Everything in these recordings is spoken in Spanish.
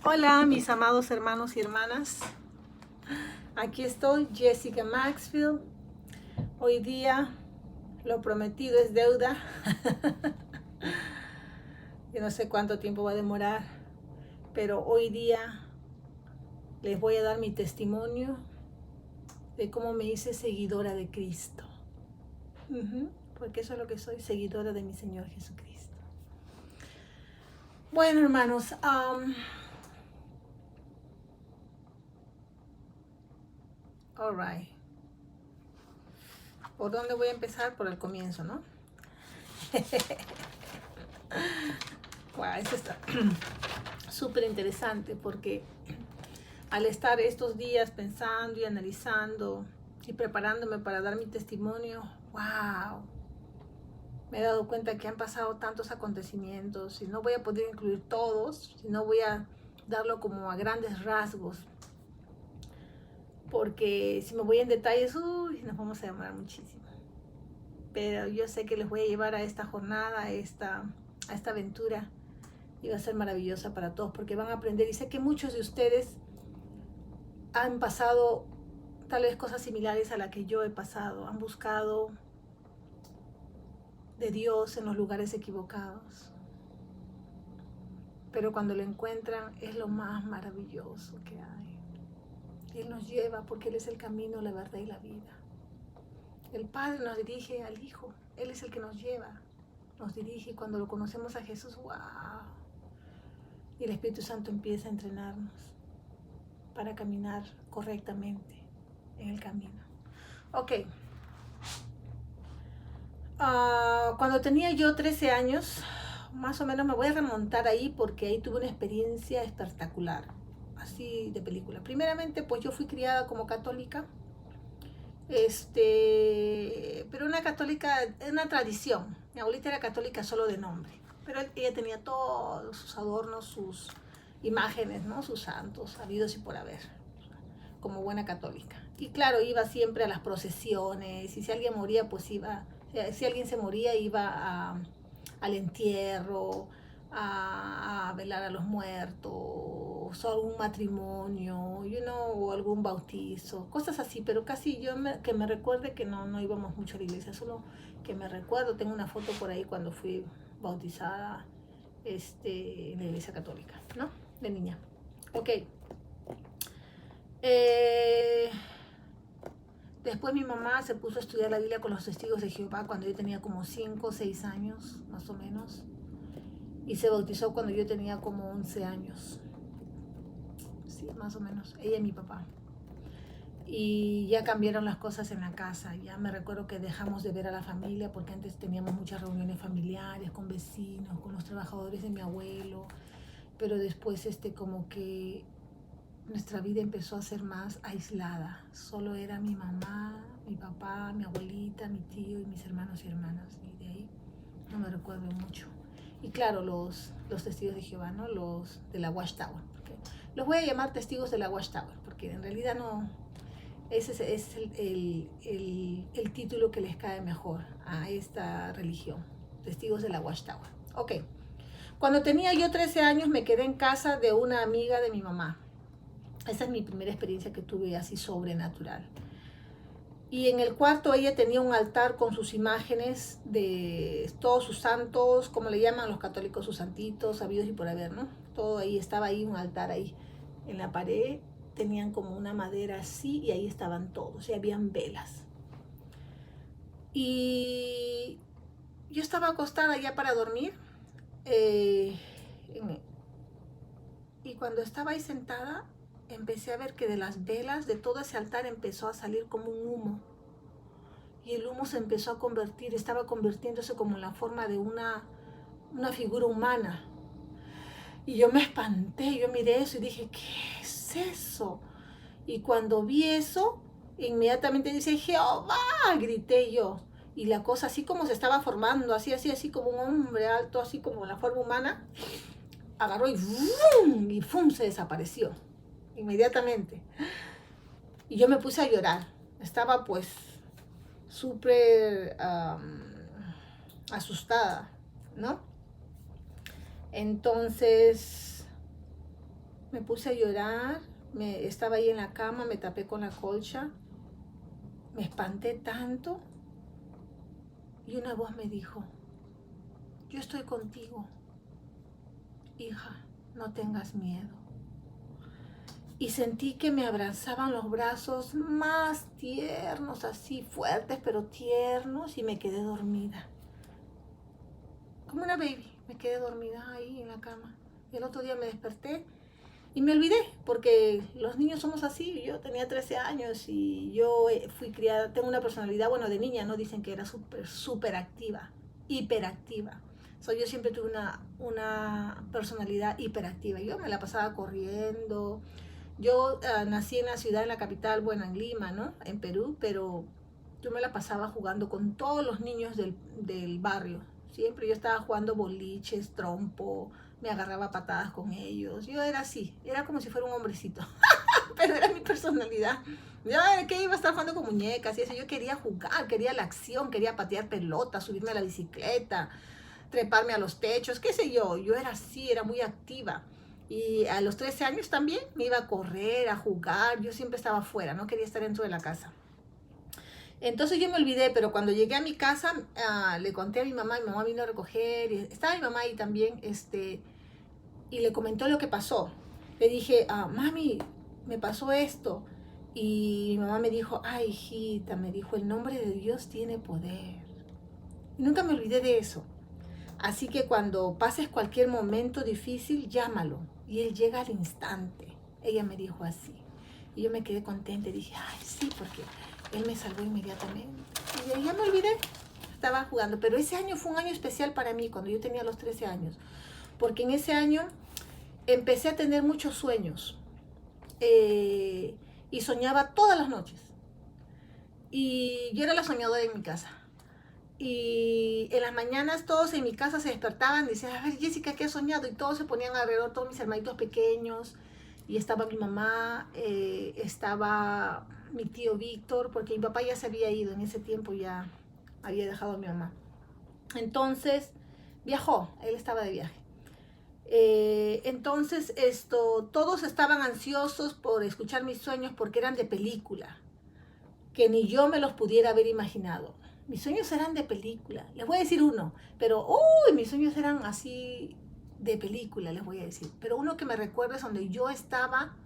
Hola, mis amados hermanos y hermanas. Aquí estoy, Jessica Maxfield. Hoy día, lo prometido es deuda. Yo no sé cuánto tiempo va a demorar, pero hoy día les voy a dar mi testimonio de cómo me hice seguidora de Cristo. Porque eso es lo que soy, seguidora de mi Señor Jesucristo. Bueno, hermanos, all right. ¿Por dónde voy a empezar? Por el comienzo, ¿no? Wow, eso está súper interesante porque al estar estos días pensando y analizando y preparándome para dar mi testimonio, wow, me he dado cuenta que han pasado tantos acontecimientos y no voy a poder incluir todos, sino voy a darlo como a grandes rasgos, porque si me voy en detalles, nos vamos a demorar muchísimo. Pero yo sé que les voy a llevar a esta jornada, a esta aventura, y va a ser maravillosa para todos porque van a aprender. Y sé que muchos de ustedes han pasado tal vez cosas similares a las que yo he pasado. Han buscado de Dios en los lugares equivocados. Pero cuando lo encuentran es lo más maravilloso que hay. Él nos lleva porque Él es el camino, la verdad y la vida. El Padre nos dirige al Hijo. Él es el que nos lleva, nos dirige. Y cuando lo conocemos a Jesús, wow. Y el Espíritu Santo empieza a entrenarnos para caminar correctamente en el camino. Ok. Cuando tenía yo 13 años, más o menos me voy a remontar ahí porque ahí tuve una experiencia espectacular, así de película. Primeramente, pues yo fui criada como católica, pero una católica, una tradición. Mi abuelita era católica solo de nombre, pero ella tenía todos sus adornos, sus imágenes, ¿no? Sus santos, habidos y por haber, como buena católica. Y claro, iba siempre a las procesiones, y si alguien moría, pues iba, si alguien se moría, iba al entierro, a velar a los muertos, o algún matrimonio, o algún bautizo, cosas así, pero casi que me recuerde que no íbamos mucho a la iglesia, solo que me recuerdo, tengo una foto por ahí cuando fui bautizada en la iglesia católica, ¿no? De niña. Ok. Después mi mamá se puso a estudiar la Biblia con los testigos de Jehová cuando yo tenía como 5 o 6 años, más o menos. Y se bautizó cuando yo tenía como 11 años. Sí, más o menos. Ella y mi papá. Y ya cambiaron las cosas en la casa. Ya me recuerdo que dejamos de ver a la familia porque antes teníamos muchas reuniones familiares con vecinos, con los trabajadores de mi abuelo. Pero después como que nuestra vida empezó a ser más aislada. Solo era mi mamá, mi papá, mi abuelita, mi tío y mis hermanos y hermanas. Y de ahí no me recuerdo mucho. Y claro, los testigos de Jehová, ¿no? Los de la Watchtower. Los voy a llamar testigos de la Watchtower, porque en realidad no. Ese es el título que les cae mejor a esta religión. Testigos de la Watchtower. Ok. Cuando tenía yo 13 años me quedé en casa de una amiga de mi mamá. Esa es mi primera experiencia que tuve así sobrenatural. Y en el cuarto ella tenía un altar con sus imágenes de todos sus santos, como le llaman los católicos, sus santitos, sabidos y por haber, ¿no? Todo ahí, estaba ahí un altar ahí en la pared, tenían como una madera así y ahí estaban todos, y habían velas. Y yo estaba acostada ya para dormir, y cuando estaba ahí sentada, empecé a ver que de las velas de todo ese altar empezó a salir como un humo. Y el humo se empezó a convertir, estaba convirtiéndose como en la forma de una figura humana. Y yo me espanté, yo miré eso y dije, ¿qué es eso? Y cuando vi eso, inmediatamente dice, Jehová, grité yo. Y la cosa así como se estaba formando, así como un hombre alto, así como la forma humana, agarró y ¡fum! Se desapareció inmediatamente. Y yo me puse a llorar. Estaba pues súper asustada, ¿no? Entonces me puse a llorar, estaba ahí en la cama, me tapé con la colcha, me espanté tanto y una voz me dijo, yo estoy contigo, hija, no tengas miedo. Y sentí que me abrazaban los brazos más tiernos, así fuertes pero tiernos, y me quedé dormida. Como una baby, me quedé dormida ahí en la cama. Y el otro día me desperté y me olvidé, porque los niños somos así. Yo tenía 13 años y yo fui criada, tengo una personalidad, bueno, de niña, ¿no? Dicen que era súper activa, hiperactiva. Yo siempre tuve una personalidad hiperactiva. Yo me la pasaba corriendo. Yo nací en la ciudad, en la capital, bueno, en Lima, ¿no? En Perú, pero yo me la pasaba jugando con todos los niños del barrio. Siempre yo estaba jugando boliches, trompo, me agarraba patadas con ellos. Yo era así, era como si fuera un hombrecito, pero era mi personalidad. Yo que iba a estar jugando con muñecas y eso. Yo quería jugar, quería la acción, quería patear pelotas, subirme a la bicicleta, treparme a los techos, qué sé yo. Yo era así, era muy activa. Y a los 13 años también me iba a correr, a jugar. Yo siempre estaba afuera, no quería estar dentro de la casa. Entonces yo me olvidé, pero cuando llegué a mi casa, le conté a mi mamá vino a recoger, y estaba mi mamá ahí también, y le comentó lo que pasó. Le dije, mami, me pasó esto. Y mi mamá me dijo, ay, hijita, me dijo, el nombre de Dios tiene poder. Y nunca me olvidé de eso. Así que cuando pases cualquier momento difícil, llámalo. Y Él llega al instante. Ella me dijo así. Y yo me quedé contenta y dije, ay, sí, porque Él me salvó inmediatamente. Y de ahí ya me olvidé. Estaba jugando. Pero ese año fue un año especial para mí, cuando yo tenía los 13 años. Porque en ese año empecé a tener muchos sueños. Y soñaba todas las noches. Y yo era la soñadora en mi casa. Y en las mañanas todos en mi casa se despertaban y decían, a ver, Jessica, ¿qué has soñado? Y todos se ponían alrededor, todos mis hermanitos pequeños. Y estaba mi mamá, estaba mi tío Víctor, porque mi papá ya se había ido en ese tiempo, ya había dejado a mi mamá. Entonces viajó, él estaba de viaje. Entonces todos estaban ansiosos por escuchar mis sueños porque eran de película, que ni yo me los pudiera haber imaginado. Mis sueños eran de película. Les voy a decir uno, pero mis sueños eran así de película, les voy a decir. Pero uno que me recuerda es donde yo estaba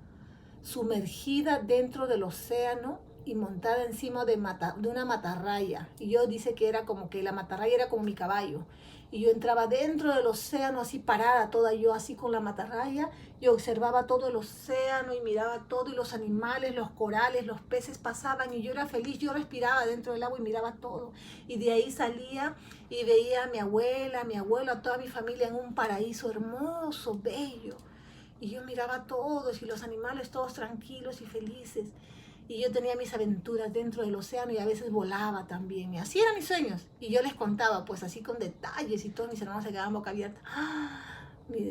sumergida dentro del océano y montada encima de una matarraya. Y yo dice que era como que la matarraya era como mi caballo. Y yo entraba dentro del océano así parada, toda yo así con la matarraya. Yo observaba todo el océano y miraba todo, y los animales, los corales, los peces pasaban, y yo era feliz. Yo respiraba dentro del agua y miraba todo. Y de ahí salía y veía a mi abuela, a mi abuelo, a toda mi familia en un paraíso hermoso, bello. Y yo miraba a todos y los animales todos tranquilos y felices. Y yo tenía mis aventuras dentro del océano y a veces volaba también. Y así eran mis sueños. Y yo les contaba, pues así con detalles, y todos mis hermanos se quedaban boca abierta,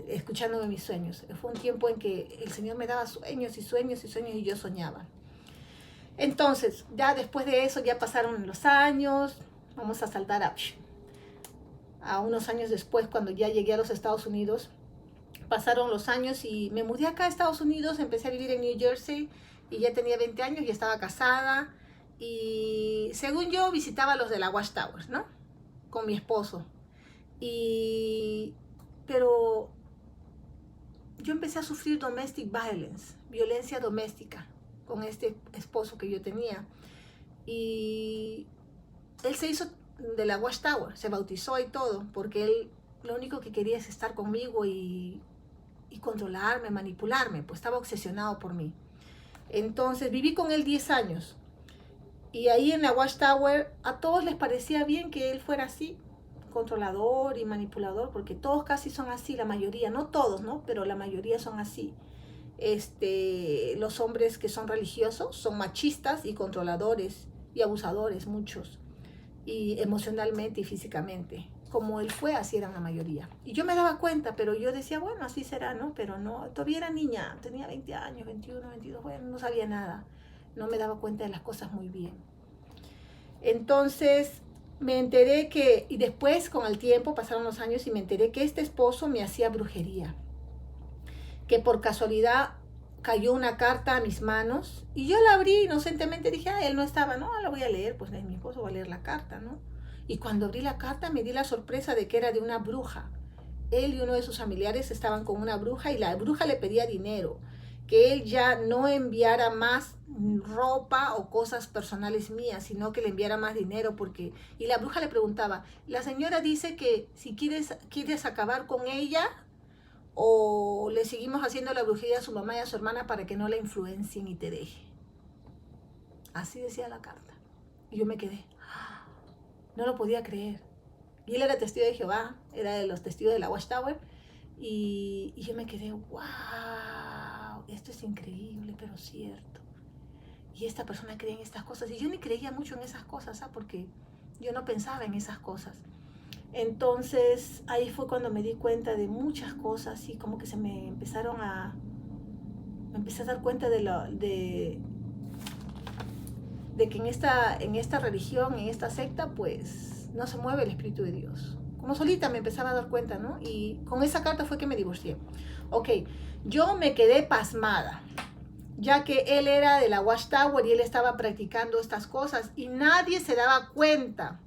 escuchándome mis sueños. Fue un tiempo en que el Señor me daba sueños y sueños y sueños y yo soñaba. Entonces, ya después de eso, ya pasaron los años. Vamos a saltar a unos años después, cuando ya llegué a los Estados Unidos. Pasaron los años y me mudé acá a Estados Unidos, empecé a vivir en New Jersey. Y ya tenía 20 años, ya estaba casada. Y según yo, visitaba los de la Watchtower, ¿no? Con mi esposo. Pero yo empecé a sufrir domestic violence, violencia doméstica, con este esposo que yo tenía. Y él se hizo de la Watchtower, se bautizó y todo, porque él lo único que quería es estar conmigo y controlarme, manipularme, pues estaba obsesionado por mí. Entonces viví con él 10 años. Y ahí en la Watchtower a todos les parecía bien que él fuera así, controlador y manipulador, porque todos casi son así, la mayoría, no todos, ¿no? Pero la mayoría son así. Los hombres que son religiosos son machistas y controladores y abusadores, muchos, y emocionalmente y físicamente. Como él fue, así eran la mayoría. Y yo me daba cuenta, pero yo decía, bueno, así será, ¿no? Pero no, todavía era niña, tenía 20 años, 21, 22, bueno, no sabía nada. No me daba cuenta de las cosas muy bien. Entonces me enteré y después con el tiempo pasaron los años y me enteré que este esposo me hacía brujería. que por casualidad cayó una carta a mis manos y yo la abrí inocentemente, dije, él no estaba, no, la voy a leer, pues mi esposo va a leer la carta, ¿no? Y cuando abrí la carta me di la sorpresa de que era de una bruja. Él y uno de sus familiares estaban con una bruja y la bruja le pedía dinero, que él ya no enviara más ropa o cosas personales mías, sino que le enviara más dinero porque... Y la bruja le preguntaba, la señora dice que si quieres acabar con ella o le seguimos haciendo la brujería a su mamá y a su hermana para que no la influencien y te deje. Así decía la carta. Y yo me quedé, no lo podía creer. Y él era testigo de Jehová, era de los testigos de la Watchtower. Y yo me quedé, wow, esto es increíble, pero cierto. Y esta persona cree en estas cosas. Y yo ni creía mucho en esas cosas, ¿sabes? Porque yo no pensaba en esas cosas. Entonces ahí fue cuando me di cuenta de muchas cosas y como que se me empezaron a... Me empecé a dar cuenta de que en esta religión, en esta secta, pues no se mueve el Espíritu de Dios. Como solita me empezaba a dar cuenta, ¿no? Y con esa carta fue que me divorcié. Ok, yo me quedé pasmada, ya que él era de la Watchtower y él estaba practicando estas cosas y nadie se daba cuenta.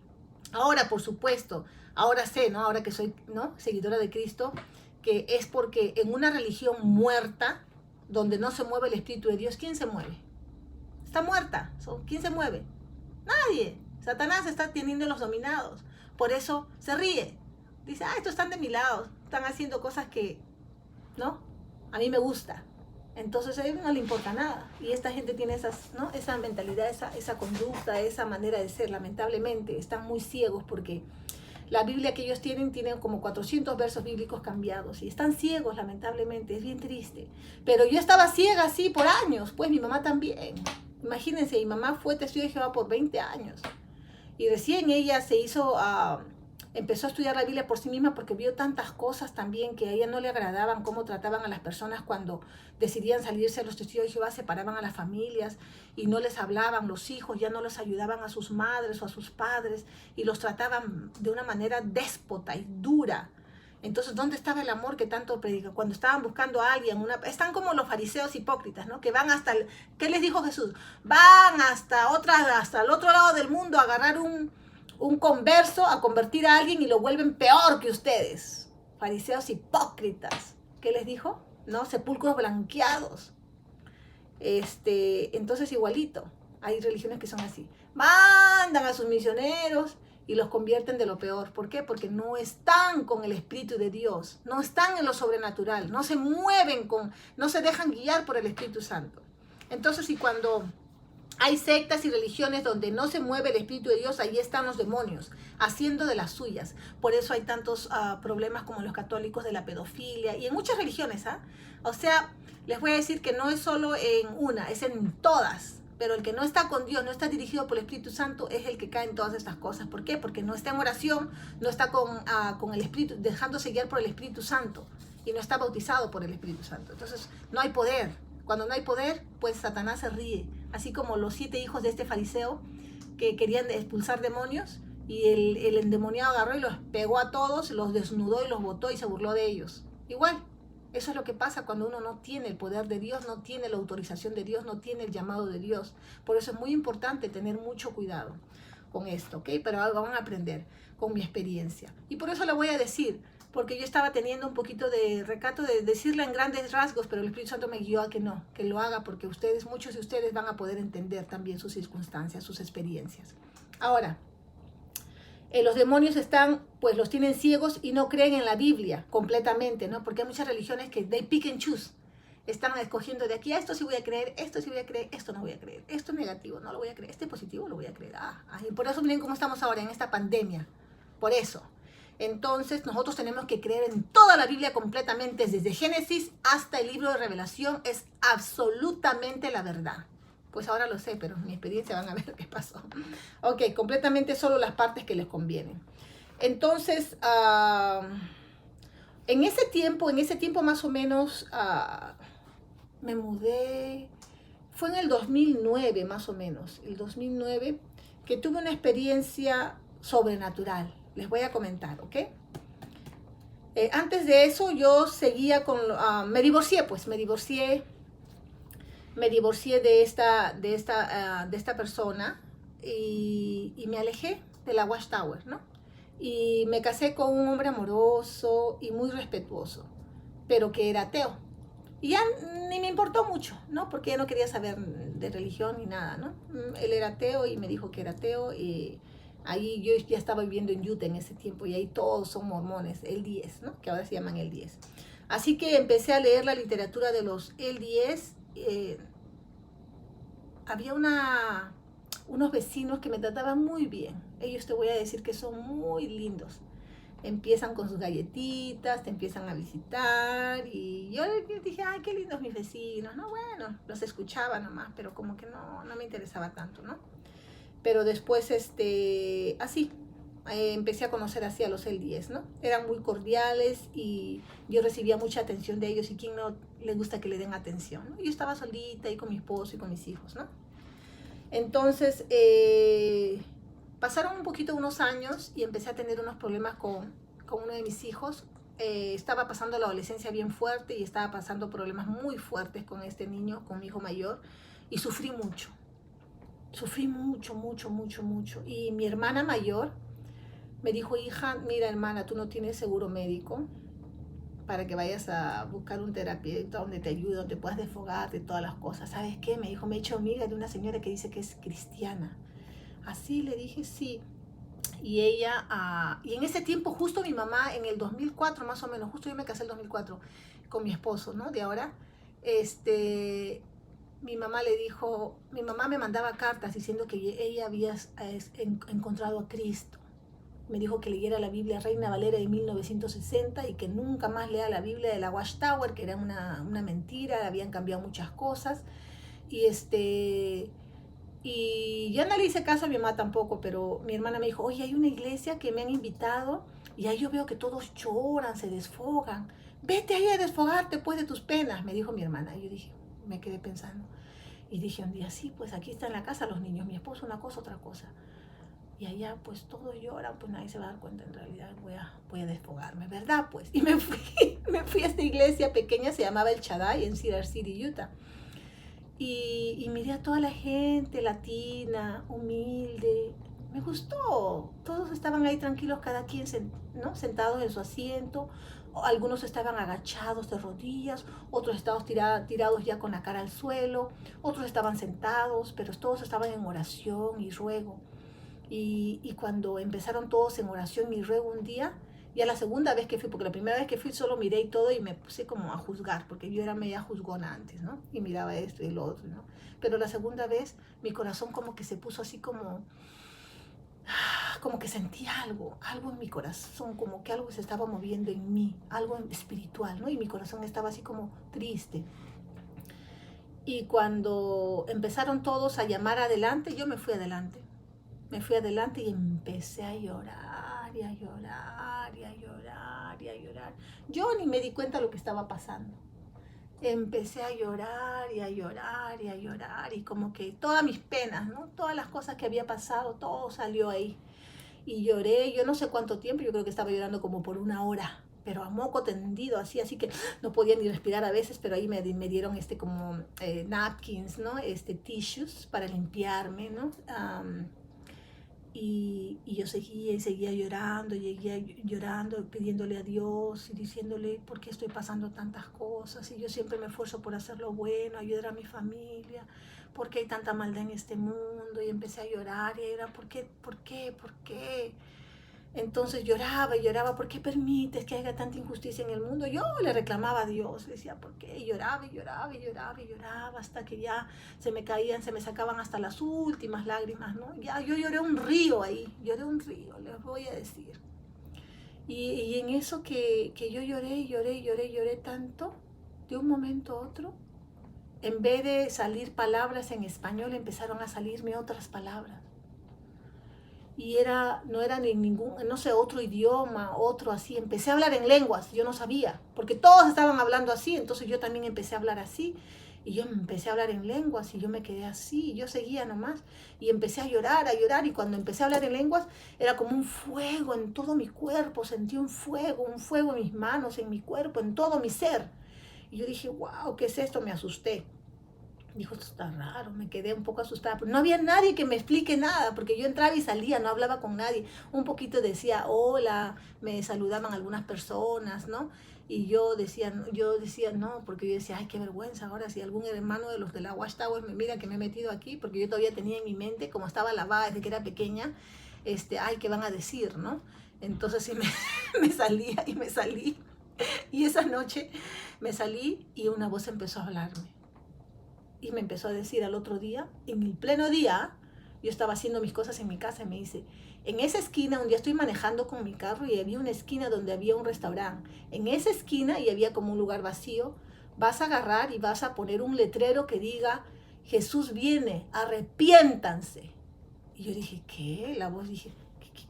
Ahora, por supuesto, ahora sé, ¿no? Ahora que soy, ¿no?, seguidora de Cristo, que es porque en una religión muerta, donde no se mueve el Espíritu de Dios, ¿quién se mueve? Está muerta. ¿Quién se mueve? Nadie. Satanás está teniendo los dominados. Por eso se ríe. Dice, estos están de mi lado. Están haciendo cosas que, ¿no?, a mí me gusta. Entonces a él no le importa nada. Y esta gente tiene esas, ¿no?, esa mentalidad, esa conducta, esa manera de ser. Lamentablemente están muy ciegos porque la Biblia que ellos tienen como 400 versos bíblicos cambiados. Y están ciegos, lamentablemente. Es bien triste. Pero yo estaba ciega así por años. Pues mi mamá también. Imagínense, mi mamá fue testigo de Jehová por 20 años. Y recién ella empezó a estudiar la Biblia por sí misma porque vio tantas cosas también que a ella no le agradaban, cómo trataban a las personas cuando decidían salirse a los testigos de Jehová, separaban a las familias y no les hablaban, los hijos ya no les ayudaban a sus madres o a sus padres y los trataban de una manera déspota y dura. Entonces, ¿dónde estaba el amor que tanto predica? Cuando estaban buscando a alguien, están como los fariseos hipócritas, ¿no? Que van hasta ¿qué les dijo Jesús? Van hasta el otro lado del mundo a agarrar un converso, a convertir a alguien y lo vuelven peor que ustedes. Fariseos hipócritas. ¿Qué les dijo? ¿No? Sepulcros blanqueados. Entonces igualito. Hay religiones que son así. Mandan a sus misioneros y los convierten de lo peor. ¿Por qué? Porque no están con el Espíritu de Dios, no están en lo sobrenatural, no se mueven no se dejan guiar por el Espíritu Santo. Entonces, y cuando hay sectas y religiones donde no se mueve el Espíritu de Dios, ahí están los demonios, haciendo de las suyas. Por eso hay tantos problemas como los católicos de la pedofilia y en muchas religiones, O sea, les voy a decir que no es solo en una, es en todas. Pero el que no está con Dios, no está dirigido por el Espíritu Santo, es el que cae en todas estas cosas. ¿Por qué? Porque no está en oración, no está con el Espíritu, dejándose guiar por el Espíritu Santo y no está bautizado por el Espíritu Santo. Entonces, no hay poder. Cuando no hay poder, pues Satanás se ríe. Así como los 7 hijos de este fariseo que querían expulsar demonios y el endemoniado agarró y los pegó a todos, los desnudó y los botó y se burló de ellos. Igual. Eso es lo que pasa cuando uno no tiene el poder de Dios, no tiene la autorización de Dios, no tiene el llamado de Dios. Por eso es muy importante tener mucho cuidado con esto, ¿ok? Pero algo van a aprender con mi experiencia. Y por eso lo voy a decir, porque yo estaba teniendo un poquito de recato de decirle en grandes rasgos, pero el Espíritu Santo me guió a que no, que lo haga, porque muchos de ustedes van a poder entender también sus circunstancias, sus experiencias. Ahora, los demonios pues los tienen ciegos y no creen en la Biblia completamente, ¿no? Porque hay muchas religiones que they pick and choose. Están escogiendo de aquí, esto sí voy a creer, esto sí voy a creer, esto no voy a creer, esto es negativo, no lo voy a creer, este es positivo, lo voy a creer. Y por eso miren cómo estamos ahora en esta pandemia. Por eso. Entonces nosotros tenemos que creer en toda la Biblia completamente, desde Génesis hasta el libro de Revelación, es absolutamente la verdad. Pues ahora lo sé, pero en mi experiencia van a ver qué pasó. Ok, completamente solo las partes que les convienen. Entonces, en ese tiempo más o menos, me mudé, fue en el 2009 más o menos, el 2009, que tuve una experiencia sobrenatural. Les voy a comentar, ¿ok? Antes de eso yo seguía con, me divorcié, pues me divorcié de esta persona y me alejé de la Watchtower, ¿no? Y me casé con un hombre amoroso y muy respetuoso, pero que era ateo. Y ya ni me importó mucho, ¿no? Porque ya no quería saber de religión ni nada, ¿no? Él era ateo y me dijo que era ateo y ahí yo ya estaba viviendo en Utah en ese tiempo y ahí todos son mormones, LDS, ¿no? Que ahora se llaman LDS. Así que empecé a leer la literatura de los LDS. Había unos vecinos que me trataban muy bien. Ellos te voy a decir que son muy lindos. Empiezan con sus galletitas, te empiezan a visitar y yo dije, ay, qué lindos mis vecinos, ¿no? Bueno, los escuchaba nomás, pero como que no me interesaba tanto, ¿no? Pero después, así, empecé a conocer así a los LDS, ¿no? Eran muy cordiales y yo recibía mucha atención de ellos y quién no le gusta que le den atención, ¿no? Yo estaba solita ahí con mi esposo y con mis hijos, ¿no? Entonces, pasaron un poquito unos años y empecé a tener unos problemas con uno de mis hijos. Estaba pasando la adolescencia bien fuerte y estaba pasando problemas muy fuertes con este niño, con mi hijo mayor, y sufrí mucho. Sufrí mucho, mucho, mucho, mucho. Y mi hermana mayor me dijo, hija, mira hermana, tú no tienes seguro médico para que vayas a buscar un terapeuta donde te ayude, donde puedas desfogar de todas las cosas. ¿Sabes qué? Me dijo, me he hecho amiga de una señora que dice que es cristiana. Así le dije, sí. Y ella, y en ese tiempo justo mi mamá, en el 2004 más o menos, justo yo me casé en el 2004 con mi esposo, ¿no? De ahora, mi mamá le dijo, mi mamá me mandaba cartas diciendo que ella había encontrado a Cristo. Me dijo que leyera la Biblia Reina Valera de 1960 y que nunca más lea la Biblia de la Watchtower, que era una mentira, habían cambiado muchas cosas. Y y ya no le hice caso a mi mamá tampoco, pero mi hermana me dijo, oye, hay una iglesia que me han invitado y ahí yo veo que todos lloran, se desfogan. Vete ahí a desfogarte pues de tus penas, me dijo mi hermana. Y yo dije, me quedé pensando. Y dije un día, sí, pues aquí está en la casa los niños, mi esposo una cosa, otra cosa. Y allá pues todos lloran, pues nadie se va a dar cuenta, en realidad voy a desfogarme, ¿verdad? Pues, y me fui, me fui a esta iglesia pequeña, se llamaba El Shaddai, en Cedar City, Utah. Y miré a toda la gente latina, humilde. Me gustó. Todos estaban ahí tranquilos, cada quien ¿no? sentados en su asiento. Algunos estaban agachados de rodillas, otros estaban tirados ya con la cara al suelo, otros estaban sentados, pero todos estaban en oración y ruego. Y cuando empezaron todos en oración y ruego un día, ya la segunda vez que fui, porque la primera vez que fui solo miré y todo y me puse como a juzgar, porque yo era media juzgona antes, ¿no? Y miraba esto y lo otro, ¿no? Pero la segunda vez mi corazón como que se puso así como que sentí algo en mi corazón, como que algo se estaba moviendo en mí, algo espiritual, ¿no? Y mi corazón estaba así como triste. Y cuando empezaron todos a llamar adelante, yo me fui adelante. Me fui adelante y empecé a llorar y a llorar y a llorar y a llorar. Yo ni me di cuenta de lo que estaba pasando. Empecé a llorar y a llorar y a llorar y como que todas mis penas, ¿no? Todas las cosas que había pasado, todo salió ahí. Y lloré, yo no sé cuánto tiempo, yo creo que estaba llorando como por una hora, pero a moco tendido, así que no podía ni respirar a veces, pero ahí me dieron como napkins, ¿no? Tissues para limpiarme, ¿no? Y yo seguía y seguía llorando, llorando, pidiéndole a Dios y diciéndole por qué estoy pasando tantas cosas. Y yo siempre me esfuerzo por hacer lo bueno, ayudar a mi familia, por qué hay tanta maldad en este mundo. Y empecé a llorar y era, ¿por qué? ¿Por qué? ¿Por qué? Entonces lloraba y lloraba, ¿por qué permites que haya tanta injusticia en el mundo? Yo le reclamaba a Dios, le decía, ¿por qué? Y lloraba y lloraba y lloraba y lloraba hasta que ya se me caían, se me sacaban hasta las últimas lágrimas, ¿no? Ya yo lloré un río ahí, lloré un río, les voy a decir. Y en eso que yo lloré, lloré, lloré, lloré tanto, de un momento a otro, en vez de salir palabras en español, empezaron a salirme otras palabras. y no era ni ningún, no sé, otro idioma, otro así. Empecé a hablar en lenguas, yo no sabía, porque todos estaban hablando así, entonces yo también empecé a hablar así. Y yo empecé a hablar en lenguas y yo me quedé así, y yo seguía nomás. Y empecé a llorar, y cuando empecé a hablar en lenguas era como un fuego en todo mi cuerpo, sentí un fuego en mis manos, en mi cuerpo, en todo mi ser. Y yo dije, wow, ¿qué es esto? Me asusté. Dijo, esto está raro, me quedé un poco asustada, pero no había nadie que me explique nada, porque yo entraba y salía, no hablaba con nadie. Un poquito decía hola, me saludaban algunas personas, ¿no? Y yo decía, no, porque yo decía, ay, qué vergüenza, ahora si algún hermano de los de la Watchtower me mira que me he metido aquí, porque yo todavía tenía en mi mente, como estaba lavada desde que era pequeña, ay, ¿qué van a decir, no? Entonces sí me salía y me salí. Y esa noche me salí y una voz empezó a hablarme. Y me empezó a decir al otro día, en el pleno día, yo estaba haciendo mis cosas en mi casa y me dice, en esa esquina, un día estoy manejando con mi carro y había una esquina donde había un restaurante. En esa esquina, y había como un lugar vacío, vas a agarrar y vas a poner un letrero que diga, Jesús viene, arrepiéntanse. Y yo dije, ¿qué? La voz dije,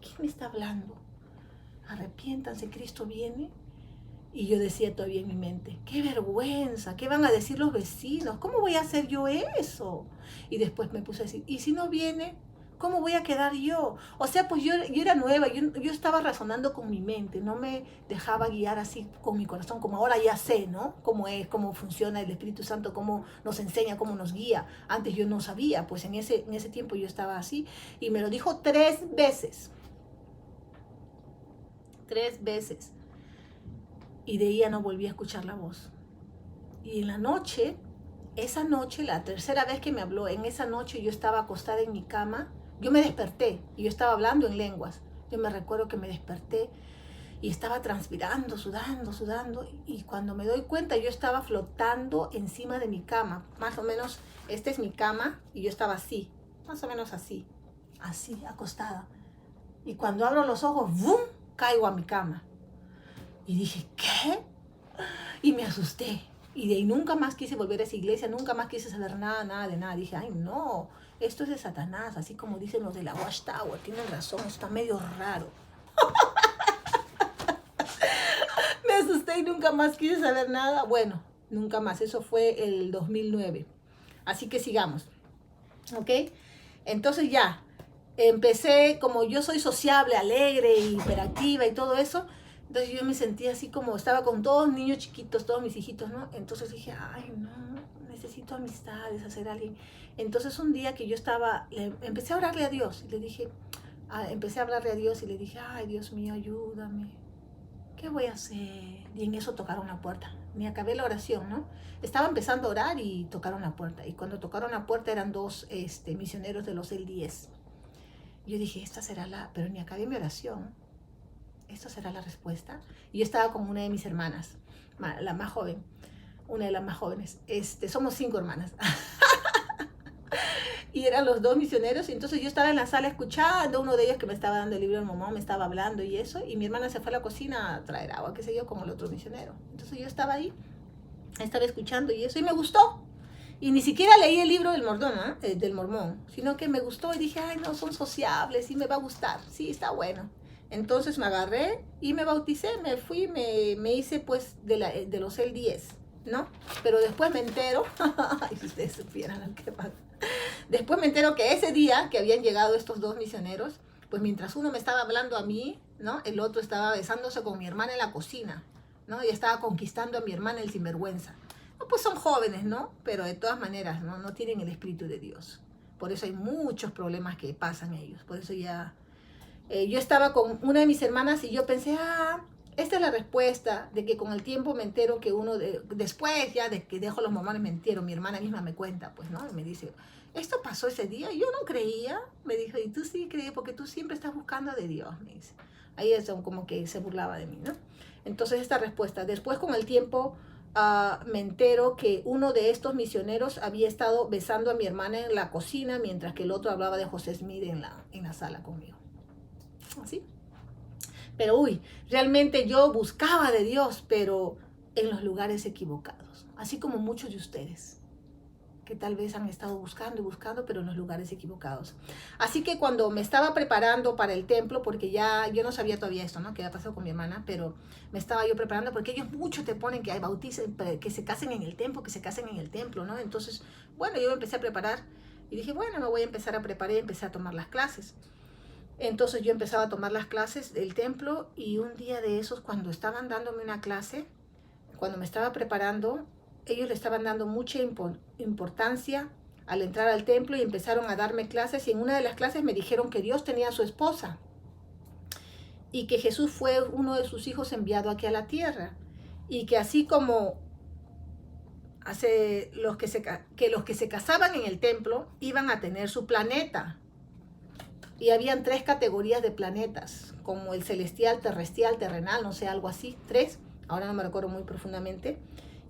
¿quién me está hablando? Arrepiéntanse, Cristo viene. Y yo decía todavía en mi mente, qué vergüenza, ¿qué van a decir los vecinos? ¿Cómo voy a hacer yo eso? Y después me puse a decir, ¿y si no viene? ¿Cómo voy a quedar yo? O sea, pues yo era nueva, yo estaba razonando con mi mente, no me dejaba guiar así con mi corazón, como ahora ya sé, ¿no? Cómo es, cómo funciona el Espíritu Santo, cómo nos enseña, cómo nos guía. Antes yo no sabía, pues en ese tiempo yo estaba así. Y me lo dijo 3 veces. 3 veces. Y de ahí ya no volví a escuchar la voz. Y en la noche, esa noche, la tercera vez que me habló, en esa noche yo estaba acostada en mi cama, yo me desperté y yo estaba hablando en lenguas. Yo me recuerdo que me desperté y estaba transpirando, sudando, y cuando me doy cuenta yo estaba flotando encima de mi cama, más o menos, esta es mi cama y yo estaba así, más o menos así, acostada. Y cuando abro los ojos, ¡bum!, caigo a mi cama. Y dije, ¿qué? Y me asusté. Y de ahí nunca más quise volver a esa iglesia, nunca más quise saber nada de nada. Dije, ay, no, esto es de Satanás, así como dicen los de la Watchtower. Tienen razón, está medio raro. Me asusté y nunca más quise saber nada. Bueno, nunca más. Eso fue el 2009. Así que sigamos. ¿Ok? Entonces ya, empecé, como yo soy sociable, alegre, hiperactiva y todo eso. Entonces yo me sentía así como, estaba con todos niños chiquitos, todos mis hijitos, ¿no? Entonces dije, ay, no, necesito amistades, hacer alguien. Entonces un día que yo estaba, empecé a orarle a Dios. Y le dije, empecé a hablarle a Dios y le dije, ay, Dios mío, ayúdame. ¿Qué voy a hacer? Y en eso tocaron la puerta. Ni acabé la oración, ¿no? Estaba empezando a orar y tocaron la puerta. Y cuando tocaron la puerta eran 2 misioneros de los L10. Yo dije, esta será pero ni acabé mi oración. ¿Esto será la respuesta? Y yo estaba con una de mis hermanas, la más joven, una de las más jóvenes. Somos 5 hermanas. Y eran los 2 misioneros, y entonces yo estaba en la sala escuchando, uno de ellos que me estaba dando el libro de mamá, me estaba hablando y eso, y mi hermana se fue a la cocina a traer agua, qué sé yo, como el otro misionero. Entonces yo estaba ahí, estaba escuchando y eso, y me gustó. Y ni siquiera leí el libro del mormón, sino que me gustó y dije, ay, no, son sociables y me va a gustar, sí, está bueno. Entonces me agarré y me bauticé, me fui, me hice pues de los L10, ¿no? Pero después me entero, ay, si ustedes supieran lo que pasa. Después me entero que ese día que habían llegado estos 2 misioneros, pues mientras uno me estaba hablando a mí, ¿no? El otro estaba besándose con mi hermana en la cocina, ¿no? Y estaba conquistando a mi hermana el sinvergüenza. No, pues son jóvenes, ¿no? Pero de todas maneras, ¿no? No tienen el Espíritu de Dios. Por eso hay muchos problemas que pasan ellos. Por eso ya... yo estaba con una de mis hermanas y yo pensé, esta es la respuesta, de que con el tiempo me entero que después ya de que dejo los mormones me entero, mi hermana misma me cuenta, pues, ¿no? Y me dice, esto pasó ese día, yo no creía, me dijo, y tú sí crees porque tú siempre estás buscando de Dios, me dice. Ahí es como que se burlaba de mí, ¿no? Entonces esta respuesta, después con el tiempo me entero que uno de estos misioneros había estado besando a mi hermana en la cocina, mientras que el otro hablaba de José Smith en la sala conmigo. ¿Así? Pero realmente yo buscaba de Dios, pero en los lugares equivocados, así como muchos de ustedes que tal vez han estado buscando y buscando, pero en los lugares equivocados. Así que cuando me estaba preparando para el templo, porque ya yo no sabía todavía esto, ¿no? Que había pasado con mi hermana, pero me estaba yo preparando, porque ellos mucho te ponen que hay bauticen, que se casen en el templo, que se casen en el templo, ¿no? Entonces, bueno, yo me empecé a preparar y dije, bueno, me voy a empezar a preparar y empecé a tomar las clases. Entonces yo empezaba a tomar las clases del templo y un día de esos, cuando estaban dándome una clase, cuando me estaba preparando, ellos le estaban dando mucha importancia al entrar al templo y empezaron a darme clases, y en una de las clases me dijeron que Dios tenía a su esposa y que Jesús fue uno de sus hijos enviado aquí a la tierra, y que así como los que se casaban en el templo iban a tener su planeta, y habían 3 categorías de planetas, como el celestial, terrestrial, terrenal, no sé, algo así, 3, ahora no me recuerdo muy profundamente,